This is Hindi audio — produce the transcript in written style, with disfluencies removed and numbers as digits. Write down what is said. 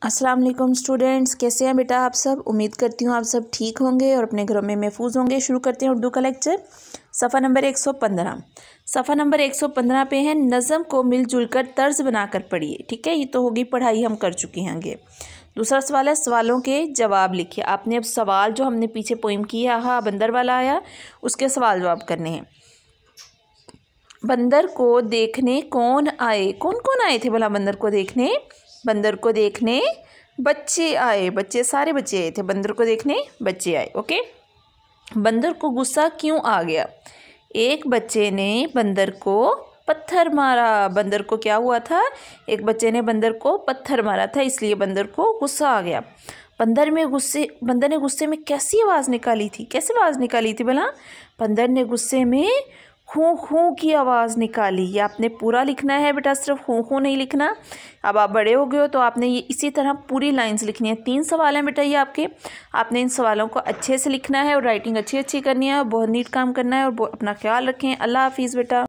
अस्सलाम वालेकुम स्टूडेंट्स, कैसे हैं बेटा आप सब। उम्मीद करती हूँ आप सब ठीक होंगे और अपने घरों में महफूज होंगे। शुरू करते हैं उर्दू का लेक्चर। सफ़ा नंबर 115। सफ़ा नंबर 115 पे है नज़म को मिलजुल कर तर्ज बनाकर पढ़िए। ठीक है, ये तो होगी पढ़ाई, हम कर चुके हैं आगे। दूसरा सवाल है सवालों के जवाब लिखिए। आपने अब सवाल जो हमने पीछे पोइम किया हाँ बंदर वाला आया, उसके सवाल जवाब करने हैं। बंदर को देखने कौन आए, कौन कौन आए थे भला बंदर को देखने। बंदर को देखने बच्चे आए, बच्चे सारे बच्चे आए थे, बंदर को देखने बच्चे आए। ओके। बंदर को गुस्सा क्यों आ गया। एक बच्चे ने बंदर को पत्थर मारा। बंदर को क्या हुआ था, एक बच्चे ने बंदर को पत्थर मारा था, इसलिए बंदर को गुस्सा आ गया। बंदर ने गुस्से में कैसी आवाज़ निकाली थी, कैसे आवाज़ निकाली थी भला। बंदर ने गुस्से में खूं खूं की आवाज़ निकाली। ये आपने पूरा लिखना है बेटा, सिर्फ खूं खूं नहीं लिखना। अब आप बड़े हो गए हो तो आपने ये इसी तरह पूरी लाइंस लिखनी है। 3 सवाल हैं बेटा ये आपके, आपने इन सवालों को अच्छे से लिखना है और राइटिंग अच्छी अच्छी करनी है और बहुत नीट काम करना है। और अपना ख्याल रखें। अल्लाह हाफिज़ बेटा।